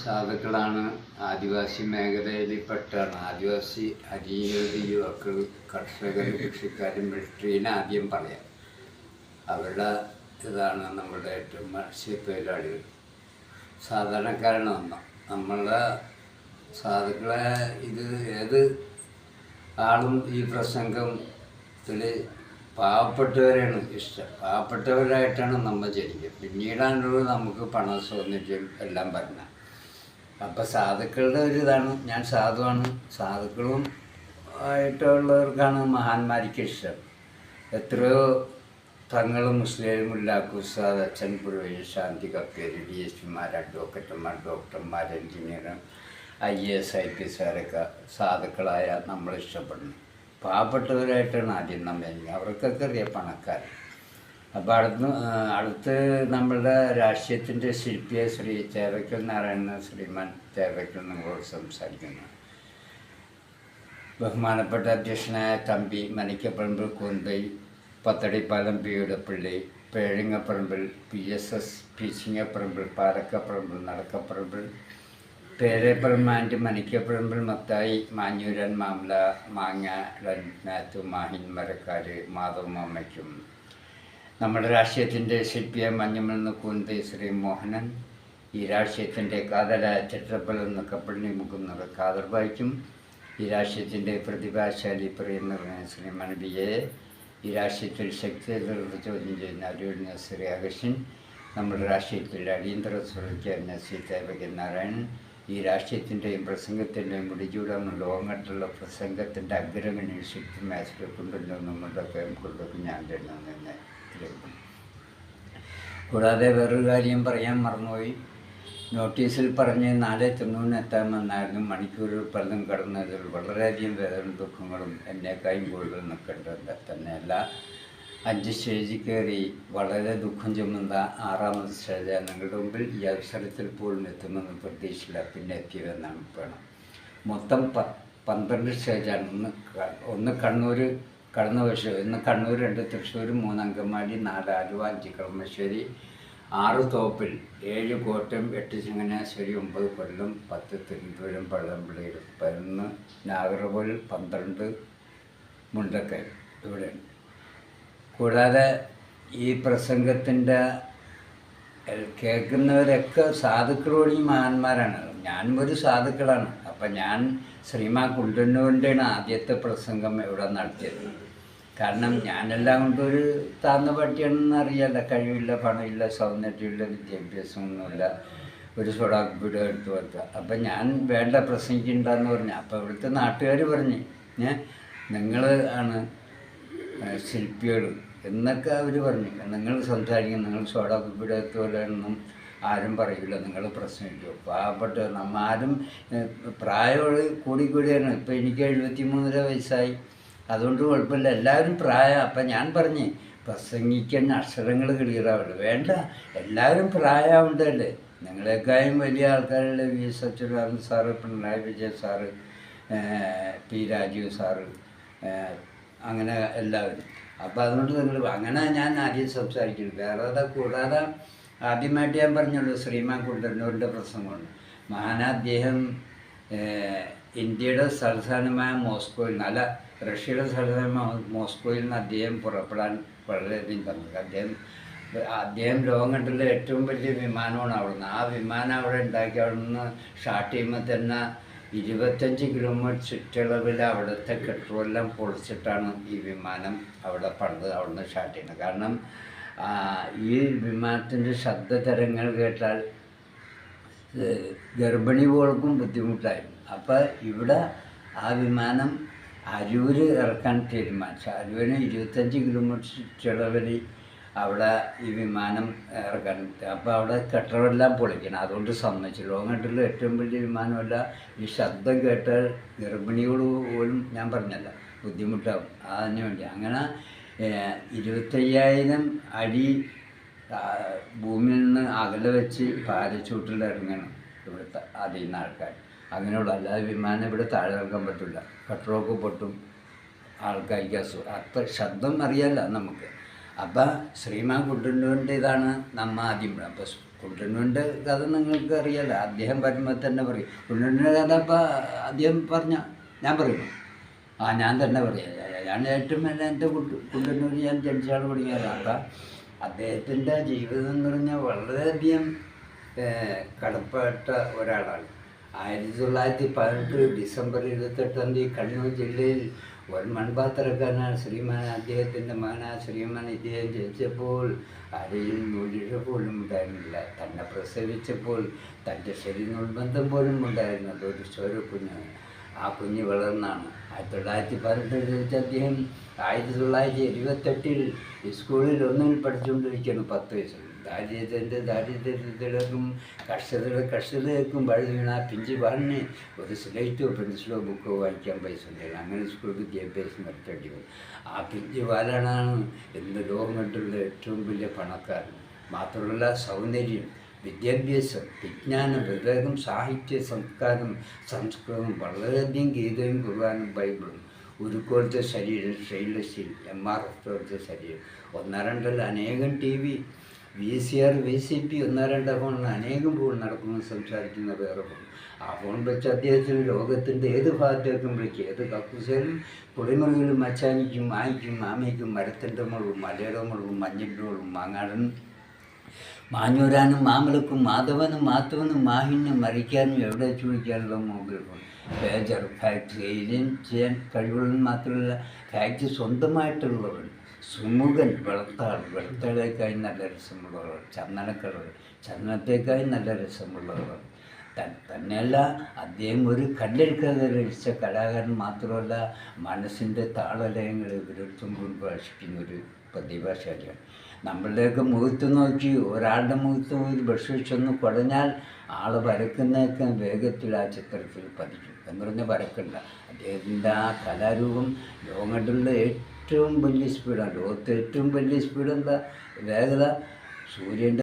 സാധുക്കളാണ് ആദിവാസി മേഖലയിൽപ്പെട്ടാണ്. ആദിവാസി അരിയുതി യുവാക്കൾ, കർഷകർ, കൃഷിക്കാരും, മിലിറ്ററിനെ ആദ്യം പറയാം. അവരുടെ ഇതാണ് നമ്മുടെ ഏറ്റവും മത്സ്യത്തൊഴിലാളികൾ. സാധാരണക്കാരനൊന്നും നമ്മളുടെ സാധുക്കളെ ഇത് ഏത് ആളും ഈ പ്രസംഗത്തിൽ പാവപ്പെട്ടവരെയാണ് ഇഷ്ടം. പാവപ്പെട്ടവരായിട്ടാണ് നമ്മൾ ജനിക്കുക. പിന്നീടാണുള്ളത് നമുക്ക് പണ സൗന്ദര്യം എല്ലാം പറഞ്ഞ. അപ്പം സാധുക്കളുടെ ഒരു ഇതാണ്. ഞാൻ സാധുവാണ്. സാധുക്കളും ആയിട്ടുള്ളവർക്കാണ് മഹാന്മാർക്ക് ഇഷ്ടം. എത്രയോ തങ്ങളും മുസ്ലിം മുല്ലാഖുസാദ്, അച്ഛൻ പുരോഹിത, ശാന്തി കപ്പേരി, DSPമാർ, അഡ്വക്കറ്റുമാർ, ഡോക്ടർമാർ, എൻജിനീയർ, IAS, IPS കാരൊക്കെ സാധുക്കളായ നമ്മൾ ഇഷ്ടപ്പെടുന്നു. പാവപ്പെട്ടവരായിട്ടാണ് ആദ്യം നമ്മൾ. അവർക്കൊക്കെ അറിയാം പണക്കാർ. അപ്പോൾ അടുത്ത് നമ്മളുടെ രാഷ്ട്രീയത്തിൻ്റെ ശില്പിയെ ശ്രീ തേവയ്ക്കൽ നാരായണൻ, ശ്രീമാൻ തേവയ്ക്കൽ നമ്മളോട് സംസാരിക്കുന്നു. ബഹുമാനപ്പെട്ട അധ്യക്ഷനായ തമ്പി മനക്കപ്പറമ്പിൽ കുന്തൈ, പത്തടിപ്പാലം പീയുടപ്പള്ളി, പേഴിങ്ങപ്പറമ്പിൽ PSS, പീച്ചിങ്ങപ്പറമ്പിൽ, പാലക്കപ്പറമ്പിൽ, നടക്കപ്പറമ്പിൽ, പേരേപ്പറമ്പാൻഡ്, മനക്കപ്പറമ്പിൽ, മത്തായി, മാഞ്ഞൂരൻ, മാമല, മാങ്ങ, മാത്യു, മാഹിൻ, മരക്കാർ, മാധവ് മാമയ്ക്കും, നമ്മുടെ രാഷ്ട്രീയത്തിൻ്റെ ശില്പിയെ മഞ്ഞുമെന്ന് കുന്തൈ ശ്രീ മോഹനൻ, ഈ രാഷ്ട്രീയത്തിൻ്റെ കാതലായ ചിത്രപ്പള്ളിൽ നിന്ന് കപ്പള്ളി മുക്കുന്നത് കാതർബായിക്കും, ഈ രാഷ്ട്രീയത്തിൻ്റെ പ്രതിഭാശാലി പറയുന്ന ശ്രീമാൻ BA, ഈ രാഷ്ട്രീയത്തിൽ ശക്തിയെതിർത്ത് ചോദ്യം ചെയ്യുന്ന അരൂരിന് ശ്രീ അഗസ്റ്റിൻ, നമ്മുടെ രാഷ്ട്രീയത്തിൽ അടിയന്തര സുരക്ഷ ശ്രീ തേവയ്ക്കൽ നാരായണൻ, ഈ രാഷ്ട്രീയത്തിൻ്റെയും പ്രസംഗത്തിൻ്റെയും മുടിചൂടാണ് ലോകത്തുള്ള പ്രസംഗത്തിൻ്റെ അഗ്രഗണ്യ ശക്തി മാച്ചിൽ കൊണ്ടുവന്നു നമ്മുടെയൊക്കെ കൊണ്ടൊക്കെ ഞാൻ തന്നെ കേൾക്കും. കൂടാതെ വേറൊരു കാര്യം പറയാൻ മറന്നുപോയി. നോട്ടീസിൽ പറഞ്ഞ് 4:90 എത്താമെന്നായിരുന്നു. മണിക്കൂറിൽ പലതും കടന്നതിൽ വളരെയധികം വേദന ദുഃഖങ്ങളും എന്നേക്കായും കൂടുതൽ നിൽക്കേണ്ടത് തന്നെയല്ല. 5 സ്റ്റേജിൽ കയറി വളരെ ദുഃഖം ചുമന്ന 6ാമത്തെ സ്റ്റേജ് നിങ്ങളുടെ മുമ്പിൽ ഈ അവസരത്തിൽ പോലും എത്തുമെന്ന് പ്രതീക്ഷയില്ല. പിന്നെ എത്തിയതെന്നാണ് വേണം. മൊത്തം 12 സ്റ്റേജാണ്. ഒന്ന് കണ്ണൂർ കടന്ന വർഷം, ഇന്ന് കണ്ണൂർ, 2 തൃശ്ശൂർ, 3 അങ്കമാലി, 4 ആലുവ, 5 കളമശ്ശേരി, 6 തോപ്പിൽ, 7 കോട്ടയം, 8 ചങ്ങനാശ്ശേരി, 9 കൊല്ലം, 10 തിരുവനന്തപുരം, പഴമ്പള്ളി, 11 നാഗർകോവിൽ, 12 മുണ്ടക്കൽ ഇവിടെയുണ്ട്. കൂടാതെ ഈ പ്രസംഗത്തിൻ്റെ കേൾക്കുന്നവരൊക്കെ സാധുക്കളോടും മഹാന്മാരാണ്. ഞാനും ഒരു സാധുക്കളാണ്. അപ്പം ഞാൻ ശ്രീമാ കുണ്ടന്നൂരിൻ്റെയാണ് ആദ്യത്തെ പ്രസംഗം ഇവിടെ നടത്തിയത്. കാരണം ഞാനെല്ലാം കൊണ്ടൊരു താഴ്ന്ന പട്ടിയാണെന്ന് അറിയാല്ല. കഴിവില്ല, പണമില്ല, സൗന്ദര്യമില്ല, വിദ്യാഭ്യാസമൊന്നുമില്ല, ഒരു സോഡാക്കുപ്പിടെ എടുത്ത് വെക്കുക. അപ്പം ഞാൻ വേണ്ട പ്രസംഗിക്കണ്ടെന്ന് പറഞ്ഞു. അപ്പോൾ ഇവിടുത്തെ നാട്ടുകാർ പറഞ്ഞ് നിങ്ങൾ ആണ് ശില്പികൾ എന്നൊക്കെ അവർ പറഞ്ഞു. നിങ്ങൾ സംസാരിക്കും, നിങ്ങൾ സോഡാക്കുപ്പിടെ എടുത്ത് പോലെയൊന്നും ആരും പറയില്ല, നിങ്ങൾ പ്രസംഗിക്കും. പാവപ്പെട്ട് ആരും പ്രായം കൂടിക്കൂടിയാണ്. ഇപ്പം എനിക്ക് 73 വയസ്സായി. അതുകൊണ്ട് കുഴപ്പമില്ല, എല്ലാവരും പ്രായം. അപ്പം ഞാൻ പറഞ്ഞ് പ്രസംഗിക്കാൻ അക്ഷരങ്ങൾ ക്ലിയറാവുള്ളൂ. വേണ്ട, എല്ലാവരും പ്രായമുണ്ടല്ലേ. നിങ്ങളെക്കാളും വലിയ ആൾക്കാരുടെ VS Achuthanandan sir, Pinarayi Vijayan sir, P Rajeev sir, അങ്ങനെ എല്ലാവരും. അപ്പം അതുകൊണ്ട് നിങ്ങൾ അങ്ങനെ ഞാൻ ആദ്യം സംസാരിക്കുന്നത്. വേറെ കൂടാതെ ആദ്യമായിട്ട് ഞാൻ പറഞ്ഞുള്ളൂ ശ്രീമാൻ കുണ്ടന്നൂരിൻ്റെ പ്രസംഗമുണ്ട്. അദ്ദേഹം ഇന്ത്യയുടെ തലസ്ഥാനമായ മോസ്കോയിൽ, റഷ്യയുടെ തലസ്ഥാനമായ മോസ്കോയിൽ നിന്ന് അദ്ദേഹം പുറപ്പെടാൻ വളരെയധികം തന്നത്. അദ്ദേഹം ലോകം കണ്ടുള്ള ഏറ്റവും വലിയ വിമാനമാണ് അവിടുന്ന്. ആ വിമാനം അവിടെ ഉണ്ടാക്കി അവിടെ നിന്ന് സ്റ്റാർട്ട് ചെയ്യുമ്പോൾ തന്നെ 25 കിലോമീറ്റർ ചുറ്റളവിൽ അവിടുത്തെ കെട്ടിടമെല്ലാം പൊളിച്ചിട്ടാണ് ഈ വിമാനം അവിടെ പണിത് അവിടുന്ന് സ്റ്റാർട്ട് ചെയ്യുന്നത്. കാരണം ഈ വിമാനത്തിൻ്റെ ശബ്ദതരങ്ങൾ കേട്ടാൽ ഗർഭിണികൾക്കും ബുദ്ധിമുട്ടായിരുന്നു. അപ്പോൾ ഇവിടെ ആ വിമാനം അരൂർ ഇറക്കാൻ തീരുമാനിച്ചു. അരൂരിന് 25 കിലോമീറ്റർ ചുറ്റളവിൽ അവിടെ ഈ വിമാനം ഇറക്കാൻ. അപ്പോൾ അവിടെ കെട്ടിടമെല്ലാം പൊളിക്കണം. അതുകൊണ്ട് സമ്മതിച്ചു. ലോകത്തിലുള്ള ഏറ്റവും വലിയ വിമാനമല്ല. ഈ ശബ്ദം കേട്ടാൽ ഗർഭിണികൾ പോലും ഞാൻ പറഞ്ഞല്ല ബുദ്ധിമുട്ടാവും. അതിന് വേണ്ടി അങ്ങനെ 25,000 അടി ഭൂമിയിൽ നിന്ന് അകലെ വെച്ച് പാരച്ചൂട്ടിൽ ഇറങ്ങണം ഇവിടുത്തെ അറിയുന്ന ആൾക്കാർ. അങ്ങനെയുള്ള, അല്ലാതെ വിമാനം ഇവിടെ താഴെ ഇറക്കാൻ പറ്റില്ല. കെട്ടിടമൊക്കെ പൊട്ടും, ആൾക്കാർക്ക് അപ്പം ശബ്ദം അറിയാമല്ല നമുക്ക്. അപ്പം ശ്രീമാൻ കുണ്ടന്നൂരിൻ്റെ ഇതാണ് നമ്മൾ ആദ്യം. അപ്പം കുണ്ടന്നൂരിൻ്റെ കഥ നിങ്ങൾക്ക് അറിയാലോ. അദ്ദേഹം വരുമ്പോൾ തന്നെ പറയും കുണ്ടന്നൂരിൻ്റെ കഥ. അപ്പോൾ അദ്ദേഹം പറഞ്ഞ ഞാൻ പറയുന്നു, ഞാൻ തന്നെ പറയാം. ഞാൻ ഏറ്റവും വലിയ എൻ്റെ കുണ്ടന്നൂർ ഞാൻ ജനിച്ചാണ് പഠിക്കാറ്. അപ്പം അദ്ദേഹത്തിൻ്റെ ജീവിതം എന്ന് പറഞ്ഞാൽ വളരെയധികം കടപ്പെട്ട ഒരാളാണ്. 1918 ഡിസംബർ 28 കണ്ണൂർ ജില്ലയിൽ ഒരു മൺപാത്രക്കാരനാണ് ശ്രീമാൻ. അദ്ദേഹത്തിൻ്റെ മകനായ ശ്രീമാൻ ഇദ്ദേഹം ജനിച്ചപ്പോൾ ആരെയും നൂലിഴ പോലും ഉണ്ടായിരുന്നില്ല. തന്നെ പ്രസവിച്ചപ്പോൾ തൻ്റെ ശരീരബന്ധം പോലും ഉണ്ടായിരുന്നത് ഒരു ചോര കുഞ്ഞാണ്. ആ കുഞ്ഞ് വളർന്നാണ് 1918 ജനിച്ച അദ്ദേഹം 1978 സ്കൂളിൽ ഒന്നിൽ പഠിച്ചുകൊണ്ടിരിക്കുകയാണ് 10 വയസ്സിൽ. ദാരിദ്ര്യത്തിലേക്കും കർഷകർക്കും വഴി വീണ പിഞ്ച് പാടിന് ഒരു സ്ലേറ്റോ പെൻസിലോ ബുക്കോ വായിക്കാൻ പൈസ ഉണ്ടായിരുന്നു. അങ്ങനെ സ്കൂൾ വിദ്യാഭ്യാസം നടത്തേണ്ടി വരും. ആ പിഞ്ച് പാലാണ് ഇന്ന് ലോകം കണ്ടുള്ള ഏറ്റവും വലിയ പണക്കാരൻ. മാത്രമല്ല സൗന്ദര്യം, വിദ്യാഭ്യാസം, വിജ്ഞാനം, വിവേകം, സാഹിത്യ സംസ്കാരം, സംസ്കൃതം, വളരെയധികം ഗീതയും ഖുർആനും ബൈബിളും, ഉരുക്കോലത്തെ ശരീരം, സ്റ്റെയിൻലെസ് MRF പോലത്തെ ശരീരം, 1-2 അനേകം TV, VCR, VCP, 1-2 ഫോണിൽ അനേകം ഫോൺ നടക്കുന്നു, സംസാരിക്കുന്ന വേറെ ഫോൺ. ആ ഫോൺ വെച്ച് അദ്ദേഹത്തിന് ലോകത്തിൻ്റെ ഏത് ഭാഗത്തേക്കും വിളിക്കുക. ഏത് കക്കൂസയിലും കുളിമുറിയിലും മച്ചാനിക്കും മായ്ക്കും മാമയ്ക്കും മരത്തിൻ്റെ മുളകും മലയുടെ മുളകും മഞ്ഞിൻ്റെ മുളകും മാങ്ങാടനും മാഞ്ഞൂരാനും മാമലക്കും മാധവനും മാത്തവനും മാഹിനും മരിക്കാനും എവിടെ ചൂടിക്കാനുള്ള mobile phone, pager, factory, alien ചെയ്യാൻ കഴിവുള്ളവൻ മാത്രമല്ല ഫാക്ടറി സ്വന്തമായിട്ടുള്ളവൻ, സുമുഖൻ, വെളുത്താൾ, വെളുത്താളേക്കായി നല്ല രസമുള്ളവർ, ചന്ദനക്കളർ, ചന്ദനത്തേക്കായി നല്ല രസമുള്ളവർ. തന്നെയല്ല അദ്ദേഹം ഒരു കല്ലെടുക്കാതെ രചിച്ച കലാകാരൻ മാത്രമല്ല, മനസ്സിൻ്റെ താളലയങ്ങളെ വിരൽത്തുമ്പോൾ ഭാഷിക്കുന്ന ഒരു പ്രതിഭാശാലിയാണ്. നമ്മളുടെയൊക്കെ മുഖത്ത് നോക്കി ഒരാളുടെ മുഖത്ത് പോയി ബ്രഷ് വെച്ചൊന്ന് കുടഞ്ഞാൽ ആൾ വരക്കുന്നതൊക്കെ വേഗത്തിൽ ആ ചിത്രത്തിൽ പതിക്കും എന്ന് പറഞ്ഞാൽ വരക്കണ്ട. അദ്ദേഹത്തിൻ്റെ ആ കലാരൂപം ലോകത്തിലുള്ള ഏറ്റവും വലിയ സ്പീഡാണ്. ലോകത്തെ ഏറ്റവും വലിയ സ്പീഡ് എന്താ? വേഗത. സൂര്യൻ്റെ